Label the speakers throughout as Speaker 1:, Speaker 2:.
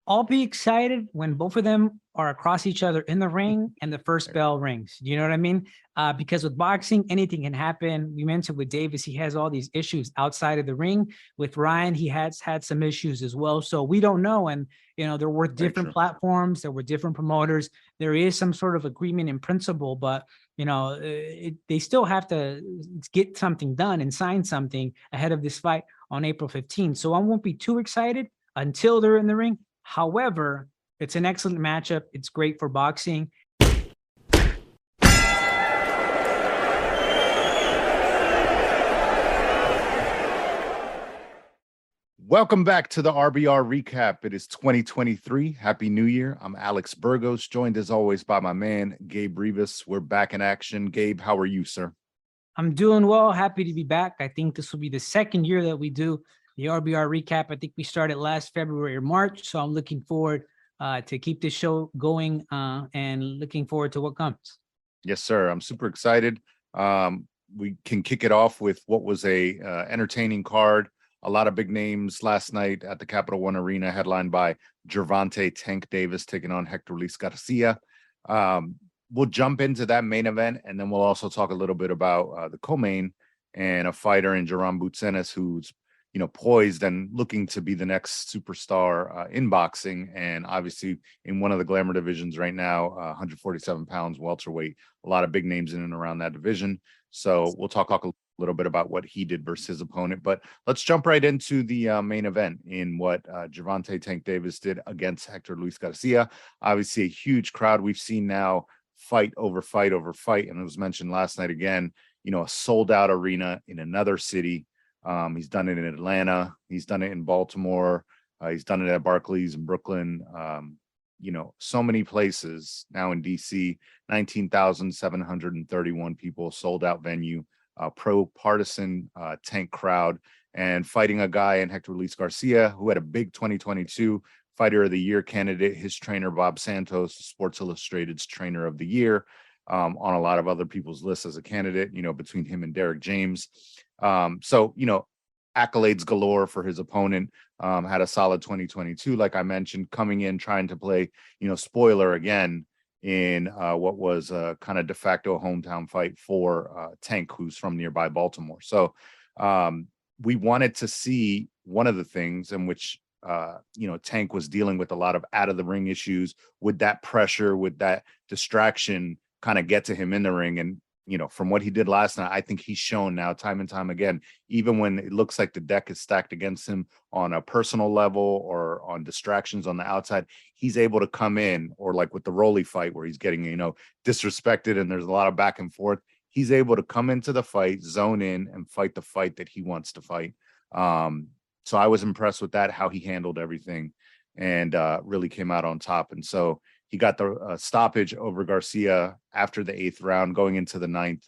Speaker 1: I'll be excited when both of them are across each other in the ring and the first bell rings. You know what I mean? Because with boxing, anything can happen. We mentioned with Davis, he has all these issues outside of the ring. With Ryan, he has had some issues as well. So we don't know. And, there were different platforms. There were different promoters. There is some sort of agreement in principle, but, they still have to get something done and sign something ahead of this fight on April 15th. So I won't be too excited until they're in the ring. However, it's an excellent matchup. It's great for boxing.
Speaker 2: Welcome back to the RBR recap. It is 2023. Happy New Year. I'm Alex Burgos, joined as always by my man, Gabe Rivas. We're back in action. Gabe, how are you, sir?
Speaker 1: I'm doing well. Happy to be back. I think this will be the second year that we do the RBR recap. I think we started last February or March. So I'm looking forward to keep this show going and looking forward to what comes.
Speaker 2: Yes, sir. I'm super excited. We can kick it off with what was a entertaining card. A lot of big names last night at the Capital One Arena, headlined by Gervonta Tank Davis taking on Hector Garcia. We'll jump into that main event, and then we'll also talk a little bit about the co-main and a fighter in Jaron Ennis, who's poised and looking to be the next superstar in boxing, and obviously in one of the glamour divisions right now, 147 pounds welterweight. A lot of big names in and around that division. So we'll talk a little bit about what he did versus his opponent, but let's jump right into the main event in what Gervonta Tank Davis did against Hector Garcia. Obviously a huge crowd. We've seen now fight over fight over fight, and it was mentioned last night again, a sold out arena in another city. He's done it in Atlanta. He's done it in Baltimore. He's done it at Barclays in Brooklyn. So many places now in DC. 19,731 people, sold out venue, pro-partisan Tank crowd, and fighting a guy in Hector Garcia who had a big 2022 Fighter of the Year candidate. His trainer, Bob Santos, Sports Illustrated's Trainer of the Year, on a lot of other people's lists as a candidate, between him and Derek James. Accolades galore for his opponent. Had a solid 2022, like I mentioned, coming in trying to play, spoiler again in what was a kind of de facto hometown fight for Tank, who's from nearby Baltimore. So we wanted to see one of the things in which Tank was dealing with a lot of out of the ring issues. Would that pressure, would that distraction kind of get to him in the ring? And from what he did last night, I think he's shown now time and time again, even when it looks like the deck is stacked against him on a personal level or on distractions on the outside, he's able to come in, or like with the Rolly fight where he's getting, disrespected and there's a lot of back and forth. He's able to come into the fight, zone in, and fight the fight that he wants to fight. So I was impressed with that, how he handled everything, and really came out on top. And so he got the stoppage over Garcia after the 8th round. Going into the 9th,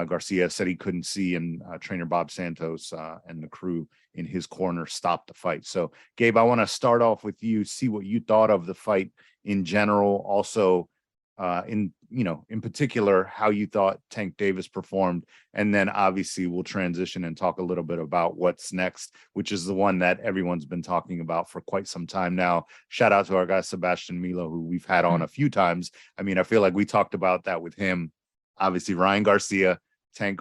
Speaker 2: Garcia said he couldn't see, and trainer Bob Santos and the crew in his corner stopped the fight. So, Gabe, I want to start off with you, see what you thought of the fight in general. Also, in particular, how you thought Tank Davis performed, and then obviously we'll transition and talk a little bit about what's next, which is the one that everyone's been talking about for quite some time now. Shout out to our guy Sebastian Milo, who we've had on a few times. I mean, I feel like we talked about that with him. Obviously, Ryan Garcia, Tank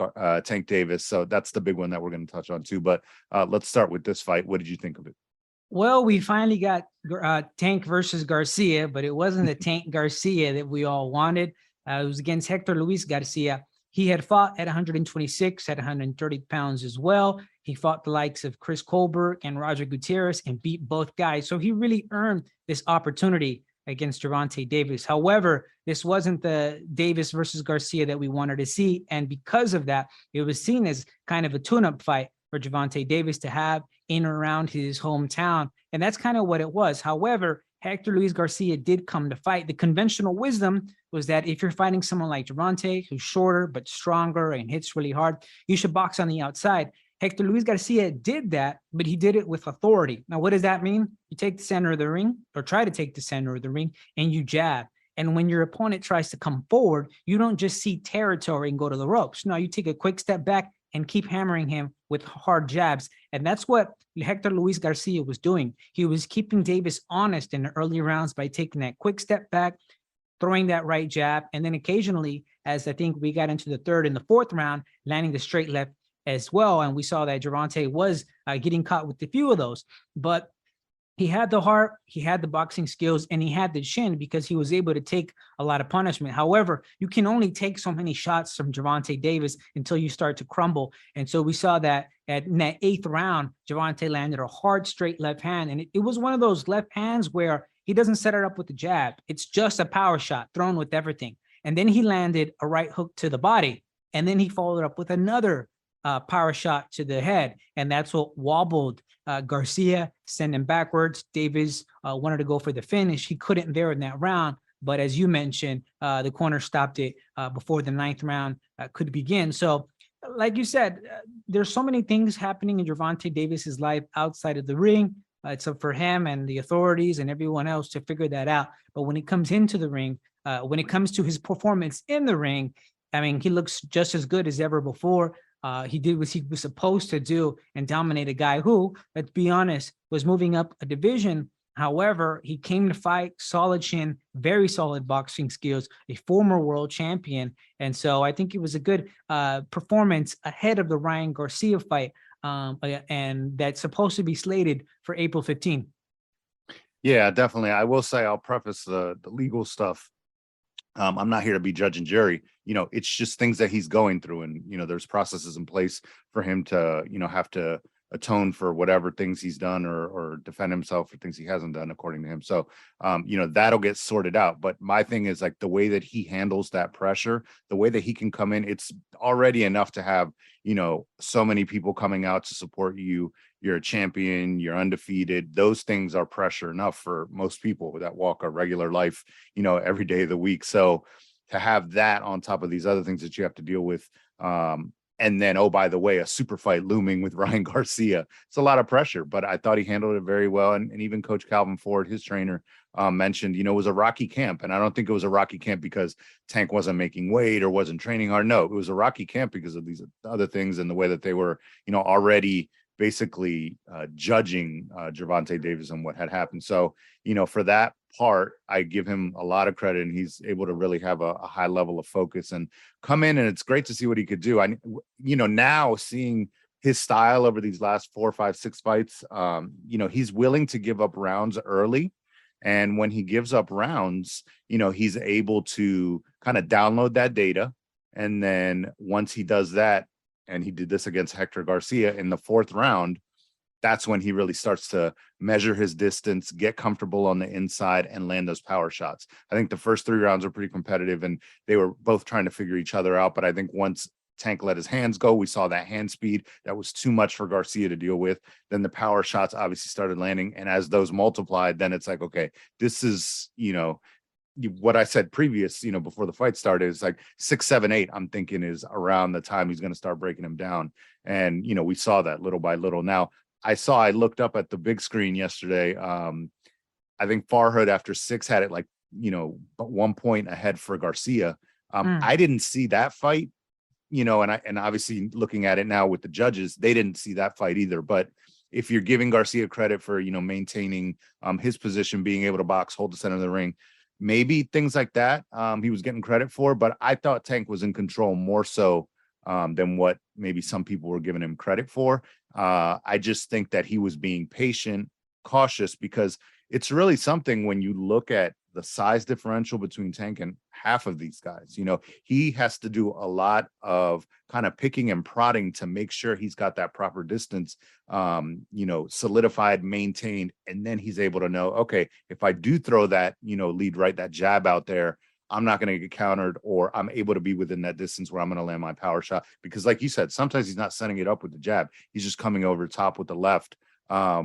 Speaker 2: Davis. So that's the big one that we're going to touch on too. But let's start with this fight. What did you think of it?
Speaker 1: Well, we finally got Tank versus Garcia, but it wasn't the Tank Garcia that we all wanted. It was against Hector Garcia. He had fought at 126, at 130 pounds as well. He fought the likes of Chris Colbert and Roger Gutierrez and beat both guys. So he really earned this opportunity against Gervonta Davis. However, this wasn't the Davis versus Garcia that we wanted to see. And because of that, it was seen as kind of a tune-up fight for Gervonta Davis to have in and around his hometown. And that's kind of what it was. However, Hector Garcia did come to fight. The conventional wisdom was that if you're fighting someone like Gervonta, who's shorter but stronger and hits really hard, you should box on the outside. Hector Garcia did that, but he did it with authority. Now, what does that mean? You take the center of the ring, or try to take the center of the ring, and you jab. And when your opponent tries to come forward, you don't just see territory and go to the ropes. No, you take a quick step back and keep hammering him with hard jabs. And that's what Hector Luis Garcia was doing. He was keeping Davis honest in the early rounds by taking that quick step back, throwing that right jab, and then occasionally, as I think we got into the third and the fourth round, landing the straight left as well. And we saw that Gervonta was getting caught with a few of those. But he had the heart, he had the boxing skills, and he had the chin because he was able to take a lot of punishment. However, you can only take so many shots from Gervonta Davis until you start to crumble. And so we saw that in that eighth round, Gervonta landed a hard straight left hand. And it was one of those left hands where he doesn't set it up with the jab. It's just a power shot thrown with everything. And then he landed a right hook to the body. And then he followed up with another power shot to the head. And that's what wobbled Garcia, sent him backwards. Davis wanted to go for the finish. He couldn't there in that round. But as you mentioned, the corner stopped it before the ninth round could begin. So like you said, there's so many things happening in Gervonta Davis's life outside of the ring. It's up for him and the authorities and everyone else to figure that out. But when it comes into the ring, when it comes to his performance in the ring, I mean, he looks just as good as ever before. He did what he was supposed to do and dominate a guy who, let's be honest, was moving up a division. However, he came to fight, solid chin, very solid boxing skills, a former world champion. And so I think it was a good performance ahead of the Ryan Garcia fight. And that's supposed to be slated for April 15.
Speaker 2: Yeah, definitely. I will say, I'll preface the legal stuff. I'm not here to be judge and jury. It's just things that he's going through, and there's processes in place for him to have to atone for whatever things he's done or defend himself for things he hasn't done, according to him. So that'll get sorted out. But my thing is, like, the way that he handles that pressure, the way that he can come in, it's already enough to have so many people coming out to support you. You're a champion, you're undefeated. Those things are pressure enough for most people that walk a regular life, every day of the week. So to have that on top of these other things that you have to deal with, and then, oh, by the way, a super fight looming with Ryan Garcia, it's a lot of pressure, but I thought he handled it very well. And even Coach Calvin Ford, his trainer, mentioned, it was a rocky camp. And I don't think it was a rocky camp because Tank wasn't making weight or wasn't training hard. No, it was a rocky camp because of these other things and the way that they were, already basically judging Gervonta Davis and what had happened. So, for that part, I give him a lot of credit, and he's able to really have a high level of focus and come in. And it's great to see what he could do. Now seeing his style over these last 4, 5, 6 fights, he's willing to give up rounds early. And when he gives up rounds, he's able to kind of download that data. And then once he does that, and he did this against Hector Garcia in the 4th round, that's when he really starts to measure his distance, get comfortable on the inside, and land those power shots. I think the first 3 rounds were pretty competitive, and they were both trying to figure each other out. But I think once Tank let his hands go, we saw that hand speed that was too much for Garcia to deal with. Then the power shots obviously started landing. And as those multiplied, then it's like, okay, this is, what I said previous, before the fight started, is like 6, 7, 8, I'm thinking is around the time he's going to start breaking him down. And, we saw that little by little. Now, I looked up at the big screen yesterday. I think Farhood after 6 had it like, 1 point ahead for Garcia. I didn't see that fight, and obviously looking at it now with the judges, they didn't see that fight either. But if you're giving Garcia credit for, maintaining his position, being able to box, hold the center of the ring, maybe things like that he was getting credit for. But I thought Tank was in control more so than what maybe some people were giving him credit for. I just think that he was being patient, cautious, because it's really something when you look at the size differential between Tank and half of these guys. He has to do a lot of kind of picking and prodding to make sure he's got that proper distance, solidified, maintained. And then he's able to know, okay, if I do throw that, lead right, that jab out there, I'm not going to get countered, or I'm able to be within that distance where I'm going to land my power shot. Because like you said, sometimes he's not setting it up with the jab. He's just coming over the top with the left. I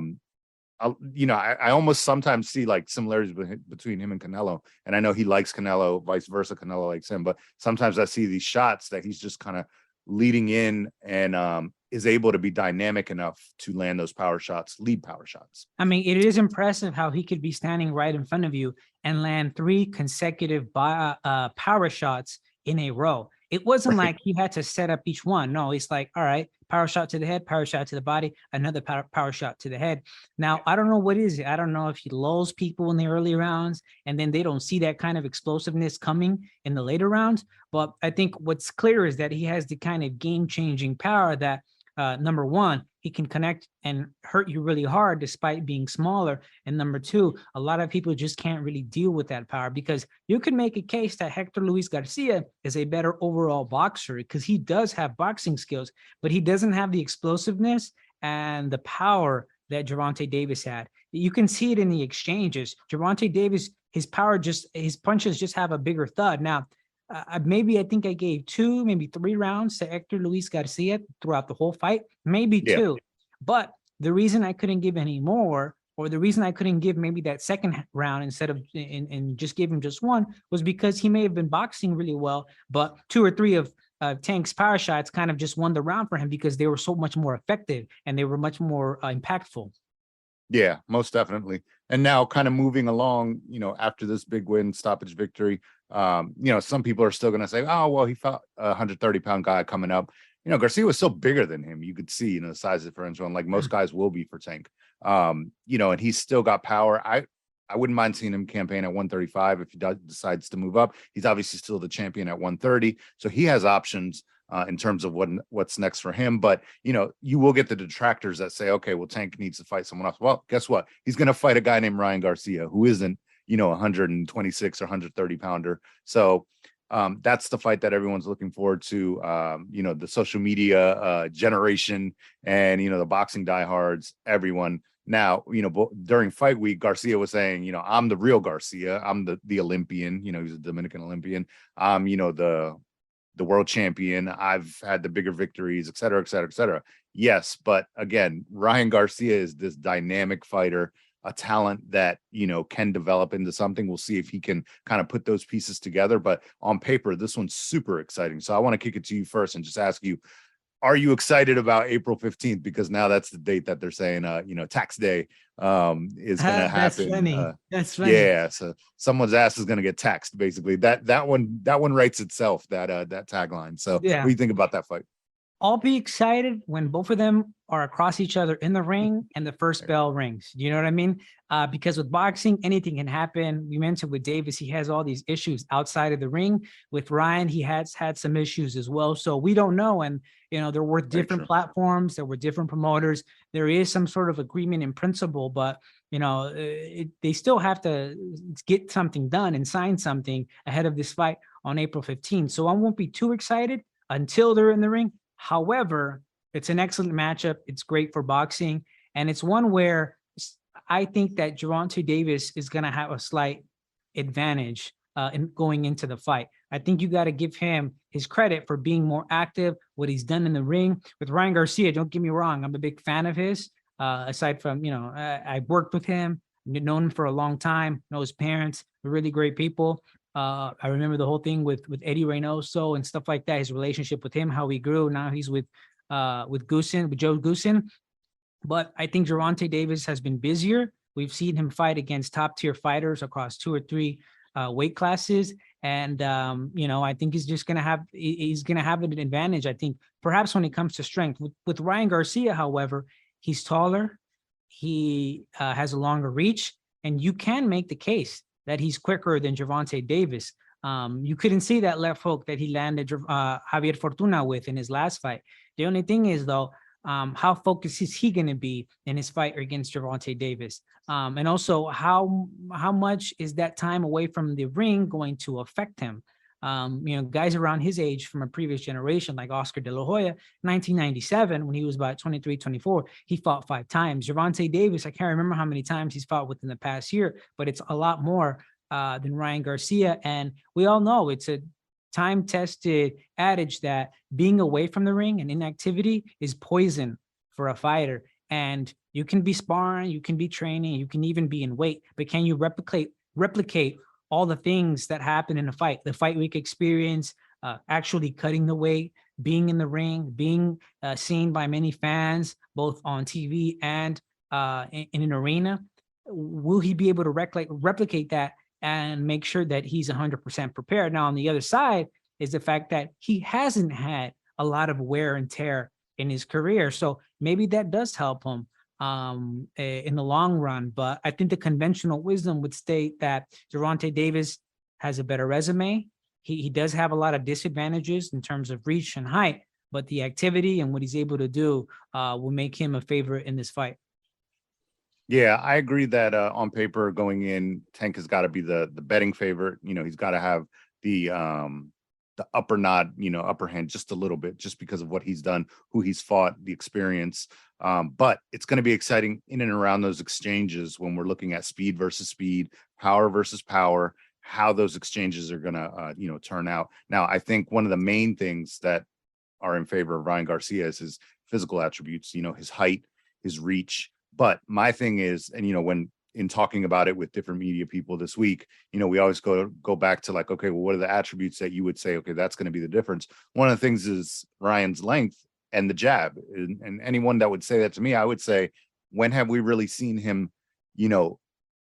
Speaker 2: almost sometimes see like similarities between him and Canelo. And I know he likes Canelo, vice versa. Canelo likes him. But sometimes I see these shots that he's just kind of leading in and is able to be dynamic enough to land those power shots, lead power shots.
Speaker 1: I mean, it is impressive how he could be standing right in front of you and land 3 consecutive power shots in a row. It wasn't
Speaker 2: Right.
Speaker 1: like he had to set up each one. No, it's like, all right, power shot to the head, power shot to the body, another power shot to the head. Now, I don't know what is it. I don't know if he lulls people in the early rounds and then they don't see that kind of explosiveness coming in the later rounds. But I think what's clear is that he has the kind of game-changing power that, number one, he can connect and hurt you really hard despite being smaller. And number two, a lot of people just can't really deal with that power, because you can make a case that Hector Luis Garcia is a better overall boxer because he does have boxing skills, but he doesn't have the explosiveness and the power that Gervonta Davis had. You can see it in the exchanges. Gervonta Davis, his punches just have a bigger thud. Now, maybe I think I gave 2, maybe 3 rounds to Hector Luis Garcia throughout the whole fight, maybe 2. But the reason I couldn't give any more, or the reason I couldn't give maybe that second round instead of and just give him just 1, was because he may have been boxing really well, but 2 or 3 of Tank's power shots kind of just won the round for him because they were so much more effective and they were much more impactful.
Speaker 2: Yeah, most definitely. And now kind of moving along, after this big win, stoppage victory, some people are still going to say, oh, well, he fought a 130-pound guy coming up. Garcia was so bigger than him. You could see, the size differential, and like most guys will be for Tank. And he's still got power. I wouldn't mind seeing him campaign at 135 if he decides to move up. He's obviously still the champion at 130. So he has options in terms of what's next for him. But, you will get the detractors that say, okay, well, Tank needs to fight someone else. Well, guess what? He's going to fight a guy named Ryan Garcia, who isn't, 126 or 130 pounder. So that's the fight that everyone's looking forward to. The social media generation and, the boxing diehards, everyone. Now, during fight week, Garcia was saying, I'm the real Garcia. I'm the Olympian, he's a Dominican Olympian. I'm, the world champion. I've had the bigger victories, et cetera, et cetera, et cetera. Yes. But again, Ryan Garcia is this dynamic fighter, a talent that, can develop into something. We'll see if he can kind of put those pieces together. But on paper, this one's super exciting. So I want to kick it to you first and just ask you, are you excited about April 15th? Because now that's the date that they're saying, tax day is going to happen.
Speaker 1: That's funny. That's funny.
Speaker 2: Yeah. So someone's ass is going to get taxed, basically. That one writes itself, that tagline. So
Speaker 1: yeah.
Speaker 2: What do you think about that fight?
Speaker 1: I'll be excited when both of them are across each other in the ring and the first bell rings. You know what I mean? Because with boxing, anything can happen. We mentioned with Davis, he has all these issues outside of the ring. With Ryan, he has had some issues as well. So we don't know. And, there were different platforms. There were different promoters. There is some sort of agreement in principle, but, they still have to get something done and sign something ahead of this fight on April 15th. So I won't be too excited until they're in the ring. However, it's an excellent matchup. It's great for boxing. And it's one where I think that Gervonta Davis is going to have a slight advantage in going into the fight. I think you got to give him his credit for being more active, what he's done in the ring. With Ryan Garcia, don't get me wrong, I'm a big fan of his. Aside from, I've worked with him, known him for a long time, know his parents, they're really great people. I remember the whole thing with Eddie Reynoso and stuff like that, his relationship with him, how he grew. Now he's with Joe Goosen. But I think Gervonta Davis has been busier. We've seen him fight against top tier fighters across 2 or 3 weight classes. And, I think he's going to have an advantage. I think perhaps when it comes to strength with Ryan Garcia, however, he's taller. He has a longer reach, and you can make the case that he's quicker than Gervonta Davis. You couldn't see that left hook that he landed Javier Fortuna with in his last fight. The only thing is, though, how focused is he going to be in his fight against Gervonta Davis? And also, how much is that time away from the ring going to affect him? Guys around his age from a previous generation, like Oscar De La Hoya, 1997, when he was about 23, 24, he fought 5 times. Gervonta Davis, I can't remember how many times he's fought within the past year, but it's a lot more than Ryan Garcia. And we all know it's a time-tested adage that being away from the ring and inactivity is poison for a fighter. And you can be sparring, you can be training, you can even be in weight, but can you replicate all the things that happen in a fight, the fight week experience, actually cutting the weight, being in the ring, being seen by many fans, both on TV and in an arena? Will he be able to replicate that and make sure that he's 100% prepared? Now, on the other side, is the fact that he hasn't had a lot of wear and tear in his career. So maybe that does help him in the long run. But I think the conventional wisdom would state that Gervonta Davis has a better resume. He does have a lot of disadvantages in terms of reach and height, but the activity and what he's able to do will make him a favorite in this fight.
Speaker 2: Yeah, I agree that on paper going in, Tank has got to be the betting favorite. You know, he's got to have the upper nod, you know, upper hand just a little bit, just because of what he's done, who he's fought, the experience. But it's going to be exciting in and around those exchanges when we're looking at speed versus speed, power versus power, how those exchanges are going to, you know, turn out. Now, I think one of the main things that are in favor of Ryan Garcia is his physical attributes, you know, his height, his reach. But my thing is, and, you know, when in talking about it with different media people this week, you know, we always go back to like, okay, well, what are the attributes that you would say, okay, that's going to be the difference? One of the things is Ryan's length and the jab. And anyone that would say that to me, I would say, when have we really seen him, you know,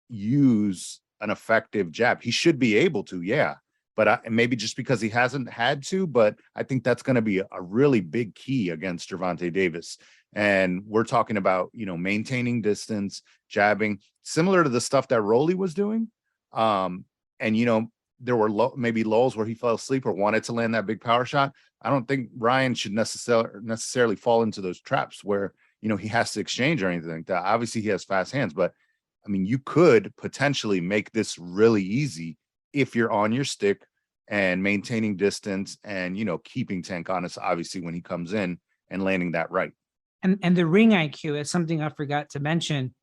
Speaker 2: use an effective jab? He should be able to, yeah. But maybe just because he hasn't had to, but I think that's going to be a really big key against Gervonta Davis. And we're talking about, you know, maintaining distance, jabbing, similar to the stuff that Rolly was doing. And, you know, there were maybe lulls where he fell asleep or wanted to land that big power shot. I don't think Ryan should necessarily fall into those traps where, you know, he has to exchange or anything like that. Obviously, he has fast hands, but I mean, you could potentially make this really easy if you're on your stick and maintaining distance and, you know, keeping Tank honest, obviously, when he comes in and landing that right.
Speaker 1: And the ring IQ is something I forgot to mention.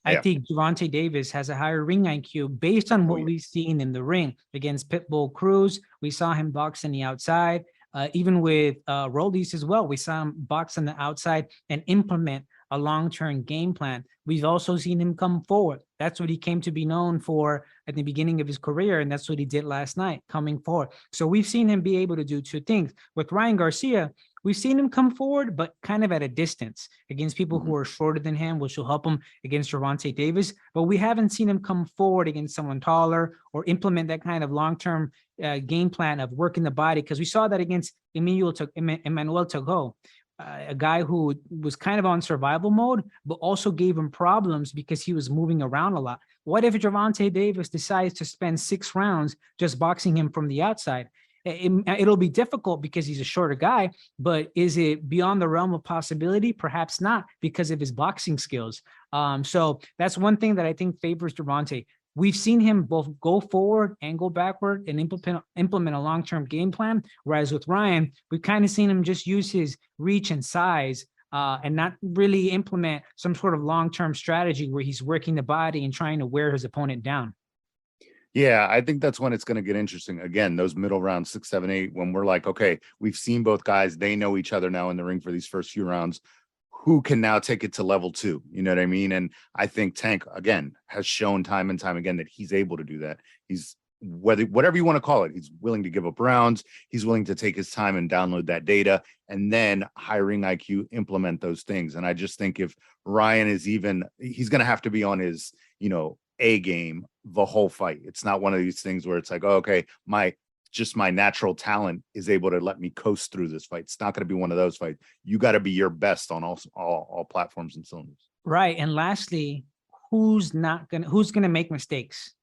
Speaker 1: I
Speaker 2: Yeah.
Speaker 1: think Gervonta Davis has a higher ring IQ based on what we've seen in the ring against Pitbull Cruz. We saw him box on the outside. Even with Roldies as well, we saw him box on the outside and implement a long-term game plan. We've also seen him come forward. That's what he came to be known for at the beginning of his career, and that's what he did last night, coming forward. So we've seen him be able to do two things. With Ryan Garcia, we've seen him come forward, but kind of at a distance against people who are shorter than him, which will help him against Gervonta Davis. But we haven't seen him come forward against someone taller or implement that kind of long-term game plan of working the body, because we saw that against Emmanuel Togo, a guy who was kind of on survival mode, but also gave him problems because he was moving around a lot. What if Gervonta Davis decides to spend 6 rounds just boxing him from the outside? It'll be difficult because he's a shorter guy, but is it beyond the realm of possibility? Perhaps not, because of his boxing skills. So that's one thing that I think favors Gervonta. We've seen him both go forward and go backward and implement a long-term game plan. Whereas with Ryan, we've kind of seen him just use his reach and size and not really implement some sort of long-term strategy where he's working the body and trying to wear his opponent down.
Speaker 2: Yeah, I think that's when it's going to get interesting. Again, those middle rounds, 6, 7, 8, when we're like, okay, we've seen both guys. They know each other now in the ring for these first few rounds. Who can now take it to level 2? You know what I mean? And I think Tank, again, has shown time and time again that he's able to do that. He's whatever you want to call it, he's willing to give up rounds. He's willing to take his time and download that data and then high ring IQ, implement those things. And I just think if Ryan is he's going to have to be on his, you know, A game the whole fight. It's not one of these things where it's like, oh, okay, my natural talent is able to let me coast through this fight. It's not going to be one of those fights. You got to be your best on all platforms and cylinders.
Speaker 1: Right. And lastly, who's going to make mistakes?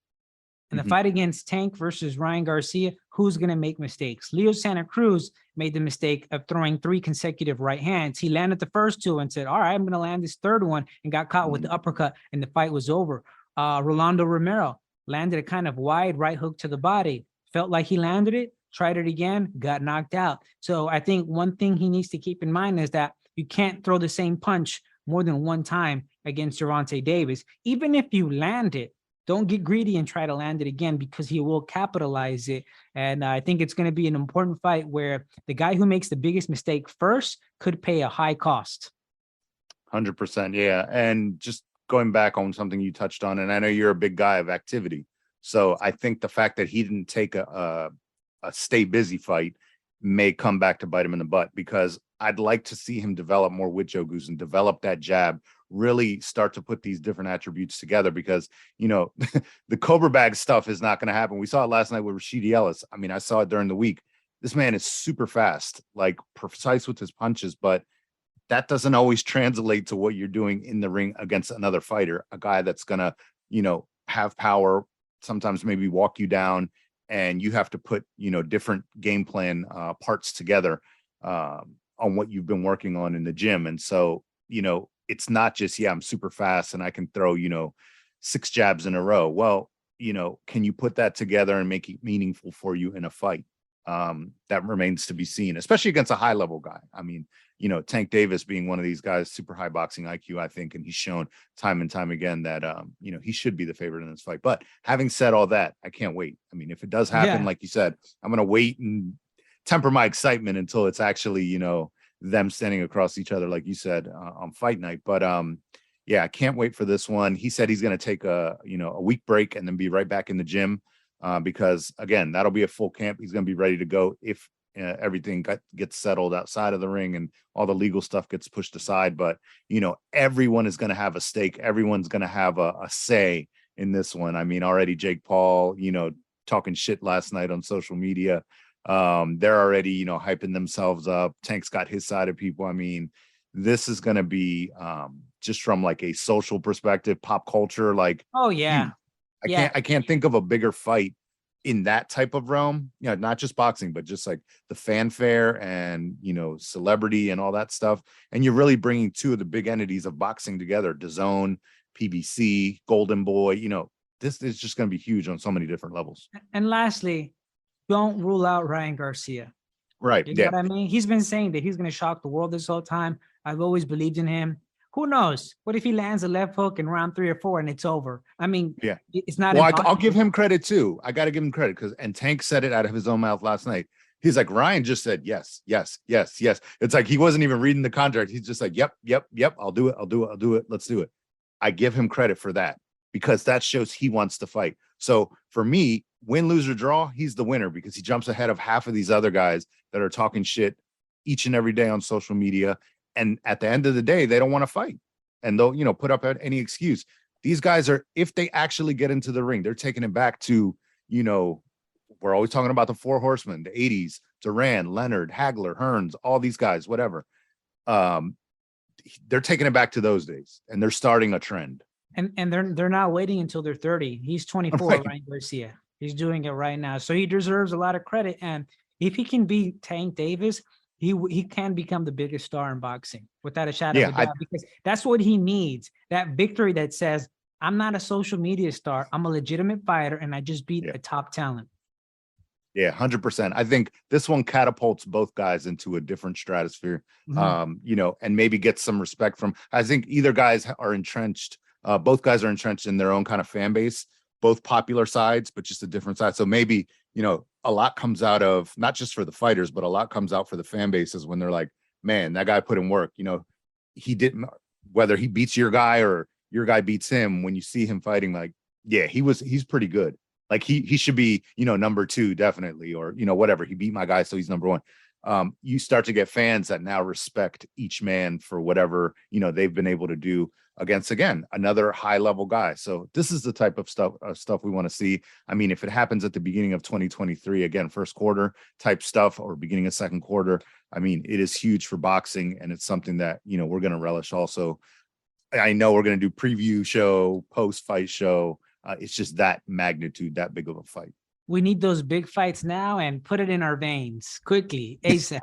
Speaker 1: In the fight against Tank versus Ryan Garcia, who's going to make mistakes? Leo Santa Cruz made the mistake of throwing 3 consecutive right hands. He landed the first 2 and said, all right, I'm going to land this third one, and got caught with the uppercut, and the fight was over. Rolando Romero landed a kind of wide right hook to the body, felt like he landed it, tried it again, got knocked out. So I think one thing he needs to keep in mind is that you can't throw the same punch more than one time against Gervonta Davis. Even if you land it, don't get greedy and try to land it again, because he will capitalize it. And I think it's going to be an important fight where the guy who makes the biggest mistake first could pay a high cost.
Speaker 2: 100%. Yeah. And just going back on something you touched on, and I know you're a big guy of activity. So I think the fact that he didn't take a stay busy fight may come back to bite him in the butt, because I'd like to see him develop more with Joe Goose and develop that jab, really start to put these different attributes together, because, you know, the Cobra bag stuff is not going to happen. We saw it last night with Rashidi Ellis. I mean, I saw it during the week. this man is super fast, like precise with his punches, but that doesn't always translate to what you're doing in the ring against another fighter, a guy that's gonna, have power, sometimes maybe walk you down, and you have to put, different game plan parts together on what you've been working on in the gym. And so, it's not just, I'm super fast and I can throw, 6 jabs in a row. Well, can you put that together and make it meaningful for you in a fight? That remains to be seen, especially against a high level guy. I mean, Tank Davis being one of these guys, super high boxing IQ, I think, and he's shown time and time again that, he should be the favorite in this fight. But having said all that, I can't wait. I mean, if it does happen, like you said, I'm going to wait and temper my excitement until it's actually, them standing across each other, like you said, on fight night. But, yeah, I can't wait for this one. He said he's going to take a week break and then be right back in the gym. Because again, that'll be a full camp. He's going to be ready to go if everything gets settled outside of the ring and all the legal stuff gets pushed aside. But, everyone is going to have a stake. Everyone's going to have a say in this one. I mean, already Jake Paul, talking shit last night on social media. They're already, hyping themselves up. Tank's got his side of people. I mean, this is going to be just from like a social perspective, pop culture, like,
Speaker 1: oh yeah.
Speaker 2: I can't think of a bigger fight in that type of realm, not just boxing, but just like the fanfare and, celebrity and all that stuff. And you're really bringing two of the big entities of boxing together, DAZN, PBC, Golden Boy, this is just going to be huge on so many different levels.
Speaker 1: And lastly, don't rule out Ryan Garcia.
Speaker 2: Right.
Speaker 1: You know what I mean? He's been saying that he's going to shock the world this whole time. I've always believed in him. Who knows? What if he lands a left hook in round 3 or 4 and it's over? I mean, it's not.
Speaker 2: Well, I'll give him credit too. I got to give him credit and Tank said it out of his own mouth last night. He's like, Ryan just said yes, yes, yes, yes. It's like he wasn't even reading the contract. He's just like, yep. I'll do it. Let's do it. I give him credit for that because that shows he wants to fight. So for me, win, lose, or draw, he's the winner because he jumps ahead of half of these other guys that are talking shit each and every day on social media. And at the end of the day, they don't want to fight and they'll, put up any excuse. These guys are, if they actually get into the ring, they're taking it back to, we're always talking about the 4 horsemen, the 80s, Duran, Leonard, Hagler, Hearns, all these guys, whatever. They're taking it back to those days and they're starting a trend.
Speaker 1: And they're not waiting until they're 30. He's 24, right. Ryan Garcia. He's doing it right now. So he deserves a lot of credit. And if he can beat Tank Davis, he can become the biggest star in boxing without a shadow of a doubt, because that's what he needs. That victory that says, I'm not a social media star. I'm a legitimate fighter and I just beat a top talent.
Speaker 2: Yeah, 100%. I think this one catapults both guys into a different stratosphere, and maybe gets some respect from, I think either guys are entrenched. Both guys are entrenched in their own kind of fan base, both popular sides, but just a different side. So maybe, a lot comes out of, not just for the fighters, but a lot comes out for the fan bases when they're like, man, that guy put in work. He didn't, whether he beats your guy or your guy beats him, when you see him fighting, like, yeah, he's pretty good. Like he should be, number 2, definitely, or, whatever. He beat my guy, so he's number 1. You start to get fans that now respect each man for whatever, they've been able to do against, again, another high level guy. So this is the type of stuff we want to see. I mean, if it happens at the beginning of 2023, again, first quarter type stuff or beginning of second quarter, I mean, it is huge for boxing. And it's something that, we're going to relish also. I know we're going to do preview show, post-fight show. It's just that magnitude, that big of a fight.
Speaker 1: We need those big fights now and put it in our veins quickly, ASAP.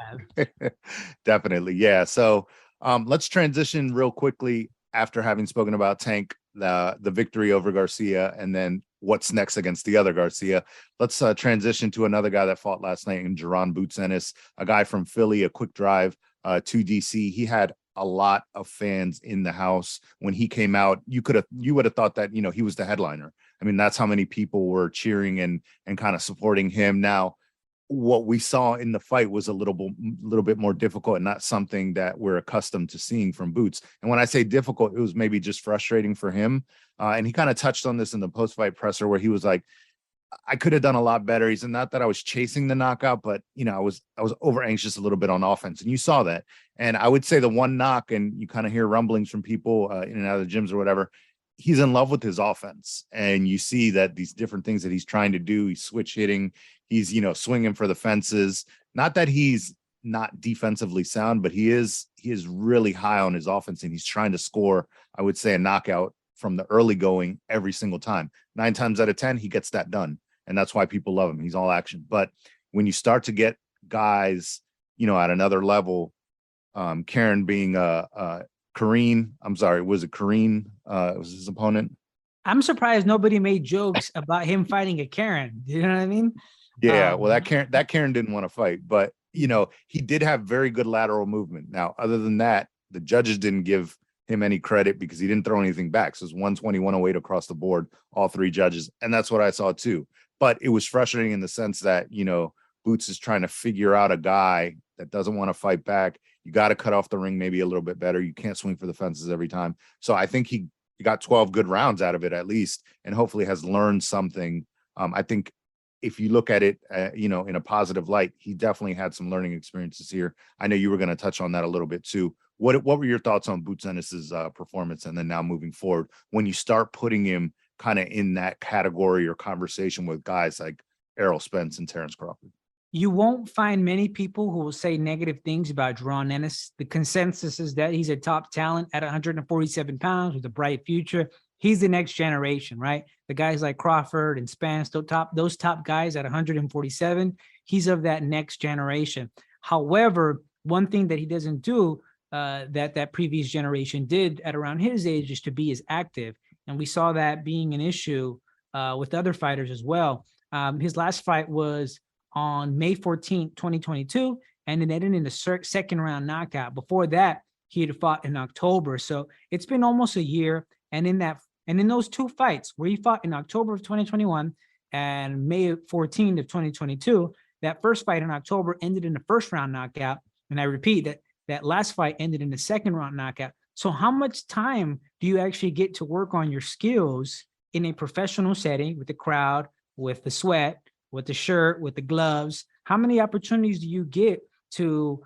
Speaker 2: Definitely. Yeah. So let's transition real quickly after having spoken about Tank, the victory over Garcia, and then what's next against the other Garcia. Let's transition to another guy that fought last night in Jaron Boots Ennis, a guy from Philly, a quick drive to DC. He had a lot of fans in the house when he came out. You would have thought that, he was the headliner. I mean, that's how many people were cheering and kind of supporting him. Now, what we saw in the fight was a little bit more difficult and not something that we're accustomed to seeing from Boots. And when I say difficult, it was maybe just frustrating for him. And he kind of touched on this in the post-fight presser where he was like, I could have done a lot better. He said, not that I was chasing the knockout, but I was over anxious a little bit on offense. And you saw that. And I would say the one knock, and you kind of hear rumblings from people in and out of the gyms or whatever, he's in love with his offense. And you see that these different things that he's trying to do, he's switch hitting, he's, swinging for the fences. not that he's not defensively sound, but he is really high on his offense, and he's trying to score, I would say, a knockout from the early going every single time. 9 times out of 10, he gets that done. And that's why people love him. He's all action. But when you start to get guys, at another level, Karen being Kareen, I'm sorry, was it Kareen? Was his opponent?
Speaker 1: I'm surprised nobody made jokes about him fighting a Karen. You know what I mean?
Speaker 2: Yeah, well, that Karen didn't want to fight, but he did have very good lateral movement. Now, other than that, the judges didn't give him any credit because he didn't throw anything back. So it's 120, 108 across the board, all 3 judges. And that's what I saw too. But it was frustrating in the sense that, Boots is trying to figure out a guy that doesn't want to fight back. You got to cut off the ring maybe a little bit better. You can't swing for the fences every time. So I think he got 12 good rounds out of it at least, and hopefully has learned something. I think if you look at it, in a positive light, he definitely had some learning experiences here. I know you were going to touch on that a little bit too. What were your thoughts on Boots Ennis's performance, and then now moving forward when you start putting him kind of in that category or conversation with guys like Errol Spence and Terrence Crawford?
Speaker 1: You won't find many people who will say negative things about Gervonta Ennis. The consensus is that he's a top talent at 147 pounds with a bright future. He's the next generation, right? The guys like Crawford and Spence, those top guys at 147, he's of that next generation. However, one thing that he doesn't do that previous generation did at around his age is to be as active. And we saw that being an issue with other fighters as well. His last fight was on May 14th, 2022, and it ended in a second round knockout. Before that, he had fought in October. So it's been almost a year. And in those 2 fights where he fought in October of 2021 and May 14th of 2022, that first fight in October ended in a first round knockout. And I repeat that last fight ended in a second round knockout. So how much time do you actually get to work on your skills in a professional setting with the crowd, with the sweat, with the shirt, with the gloves? How many opportunities do you get to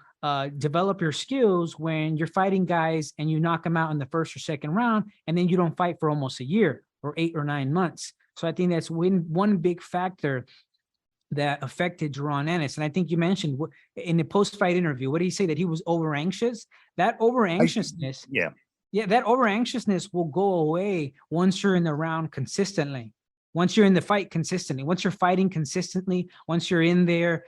Speaker 1: develop your skills when you're fighting guys and you knock them out in the first or second round, and then you don't fight for almost a year or 8 or 9 months? So I think that's one big factor that affected Gervonta Ennis. And I think you mentioned in the post-fight interview, what did he say? That he was over anxious? That over anxiousness, that over anxiousness will go away once you're in the round consistently. Once you're in the fight consistently, once you're fighting consistently, once you're in there,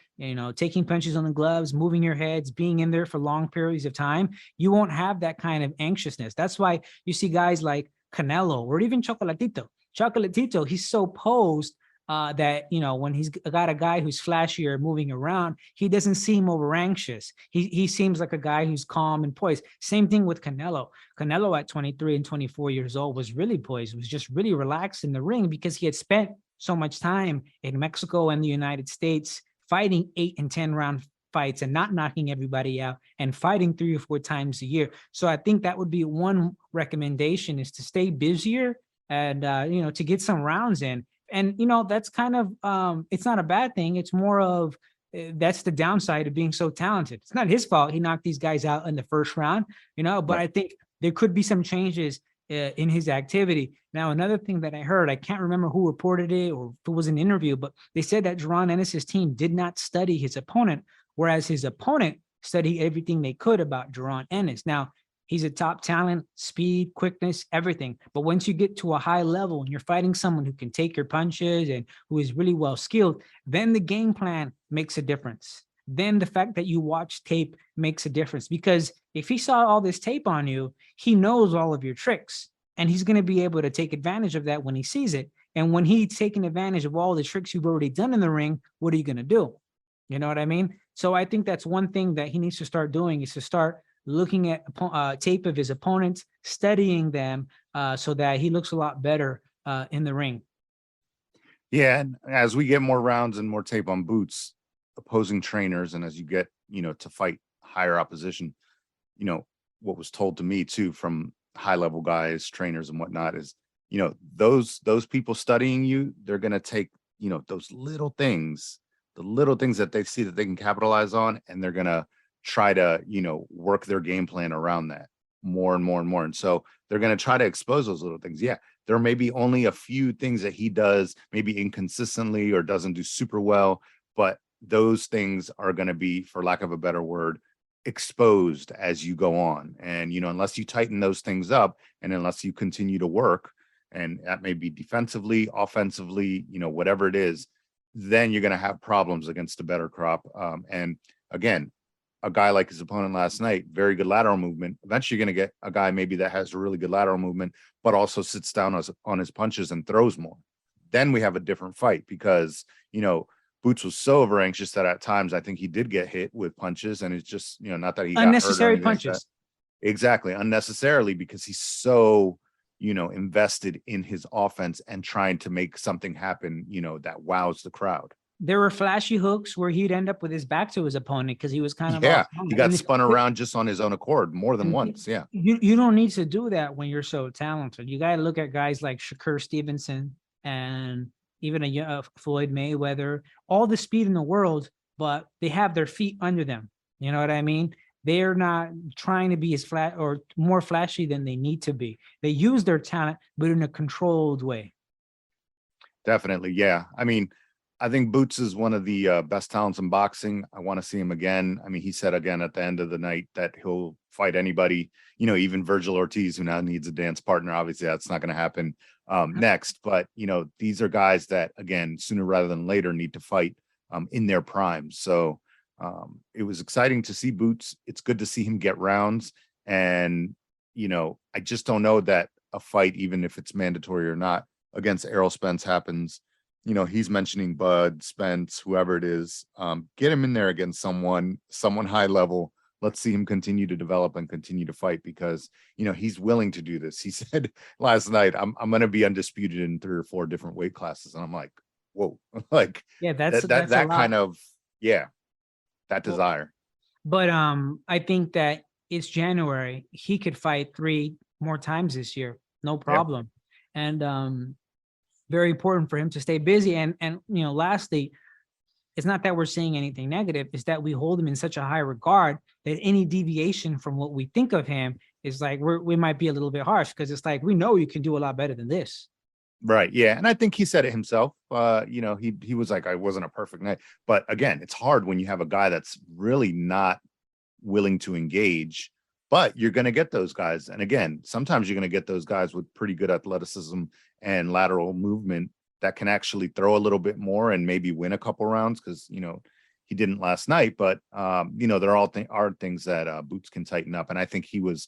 Speaker 1: taking punches on the gloves, moving your heads, being in there for long periods of time, you won't have that kind of anxiousness. That's why you see guys like Canelo or even Chocolatito, he's so posed that, when he's got a guy who's flashier moving around, he doesn't seem over anxious. He seems like a guy who's calm and poised. Same thing with Canelo. Canelo at 23 and 24 years old was really poised, was just really relaxed in the ring because he had spent so much time in Mexico and the United States fighting 8 and 10 round fights and not knocking everybody out and fighting 3 or 4 times a year. So I think that would be one recommendation, is to stay busier and, to get some rounds in. And, that's kind of, it's not a bad thing. It's more of, that's the downside of being so talented. It's not his fault he knocked these guys out in the first round, but right. I think there could be some changes in his activity. Now, another thing that I heard, I can't remember who reported it or if it was an interview, but they said that Gervonta Ennis's team did not study his opponent, whereas his opponent studied everything they could about Gervonta Ennis. Now, he's a top talent, speed, quickness, everything. But once you get to a high level and you're fighting someone who can take your punches and who is really well skilled, then the game plan makes a difference. Then the fact that you watch tape makes a difference, because if he saw all this tape on you, he knows all of your tricks, and he's going to be able to take advantage of that when he sees it. And when he's taking advantage of all the tricks you've already done in the ring, what are you going to do? You know what I mean? So I think that's one thing that he needs to start doing, is to start looking at tape of his opponents, studying them so that he looks a lot better in the ring.
Speaker 2: Yeah, and as we get more rounds and more tape on Boots, opposing trainers, and as you get, to fight higher opposition, what was told to me too from high-level guys, trainers and whatnot is, those people studying you, they're going to take, those little things, the little things that they see that they can capitalize on, and they're going to try to, work their game plan around that more and more and more. And so they're going to try to expose those little things. Yeah, there may be only a few things that he does maybe inconsistently or doesn't do super well, but those things are going to be, for lack of a better word, exposed as you go on. And, unless you tighten those things up and unless you continue to work, and that may be defensively, offensively, whatever it is, then you're going to have problems against the better crop. And again, a guy like his opponent last night, very good lateral movement. Eventually you're going to get a guy maybe that has a really good lateral movement, but also sits down on his punches and throws more. Then we have a different fight because, Boots was so over anxious that at times I think he did get hit with punches, and it's just, not that he got
Speaker 1: unnecessary
Speaker 2: hurt or punches. Like exactly. Unnecessarily, because he's so, invested in his offense and trying to make something happen, that wows the crowd.
Speaker 1: There were flashy hooks where he'd end up with his back to his opponent because he was kind of
Speaker 2: he got spun around just on his own accord more than once. Yeah.
Speaker 1: You don't need to do that when you're so talented. You got to look at guys like Shakur Stevenson and even a Floyd Mayweather, all the speed in the world, but they have their feet under them. You know what I mean? They're not trying to be as flat or more flashy than they need to be. They use their talent, but in a controlled way.
Speaker 2: Definitely. Yeah. I mean, I think Boots is one of the best talents in boxing. I want to see him again. I mean, he said again at the end of the night that he'll fight anybody, even Virgil Ortiz, who now needs a dance partner. Obviously, that's not going to happen next. But, these are guys that, again, sooner rather than later need to fight in their prime. So it was exciting to see Boots. It's good to see him get rounds. And, I just don't know that a fight, even if it's mandatory or not, against Errol Spence happens. He's mentioning Bud, Spence, whoever it is. Get him in there against someone high level. Let's see him continue to develop and continue to fight because, he's willing to do this. He said last night, I'm going to be undisputed in 3 or 4 different weight classes. And I'm like, whoa, like, yeah, that's that kind of, that desire.
Speaker 1: But I think that it's January. He could fight 3 more times this year. No problem. Yep. And, very important for him to stay busy. And lastly, it's not that we're saying anything negative, it's that we hold him in such a high regard that any deviation from what we think of him is like, we might be a little bit harsh because it's like, we know you can do a lot better than this.
Speaker 2: Right. Yeah. And I think he said it himself. He was like, I wasn't a perfect night. But again, it's hard when you have a guy that's really not willing to engage. But you're going to get those guys. And again, sometimes you're going to get those guys with pretty good athleticism and lateral movement that can actually throw a little bit more and maybe win a couple rounds because, he didn't last night. But, there are things that Boots can tighten up. And I think he was,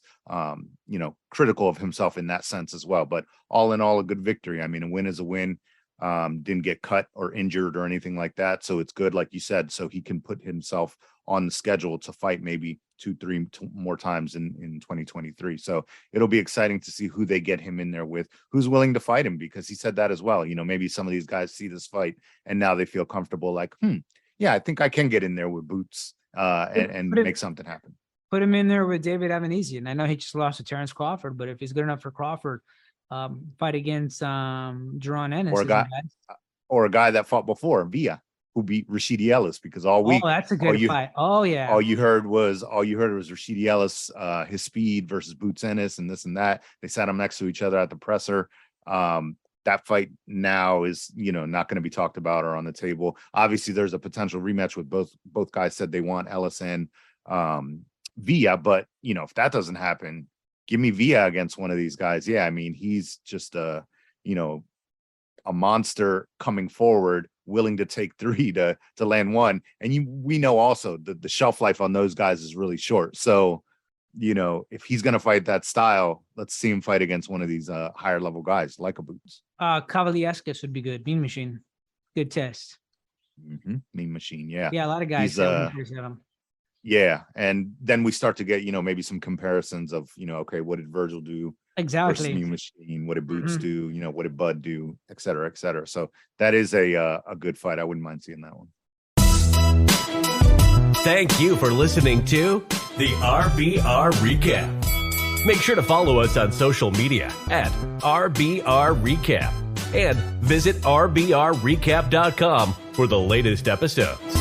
Speaker 2: critical of himself in that sense as well. But all in all, a good victory. I mean, a win is a win. Didn't get cut or injured or anything like that. So it's good, like you said, so he can put himself on the schedule to fight maybe 2-3 more times in 2023. So it'll be exciting to see who they get him in there with, who's willing to fight him, because he said that as well. Maybe some of these guys see this fight and now they feel comfortable like, I think I can get in there with Boots and make something happen.
Speaker 1: Put him in there with David Avanesian. I know he just lost to Terrence Crawford, but if he's good enough for Crawford, fight against Jaron Ennis.
Speaker 2: Or a guy that fought before, Villa, who beat Rashidi Ellis, because all week.
Speaker 1: Oh, that's a good fight. Oh, yeah.
Speaker 2: All you heard was Rashidi Ellis, his speed versus Boots Ennis and this and that. They sat them next to each other at the presser. That fight now is, not going to be talked about or on the table. Obviously, there's a potential rematch with both guys said they want Ellis and Villa, but if that doesn't happen, give me Villa against one of these guys. Yeah, I mean, he's just a monster coming forward, willing to take 3 to land 1. And we know also the shelf life on those guys is really short. So, if he's going to fight that style, let's see him fight against one of these higher level guys like a Boots.
Speaker 1: Cavaliescas would be good. Mean Machine. Good test.
Speaker 2: Mean Machine. Yeah.
Speaker 1: Yeah. A lot of guys.
Speaker 2: Yeah. And then we start to get, maybe some comparisons of, okay, what did Virgil do?
Speaker 1: Exactly.
Speaker 2: Mean Machine. What did Boots do? What did Bud do? Et cetera, et cetera. So that is a good fight. I wouldn't mind seeing that one.
Speaker 3: Thank you for listening to the RBR Recap. Make sure to follow us on social media at RBR Recap and visit RBRrecap.com for the latest episodes.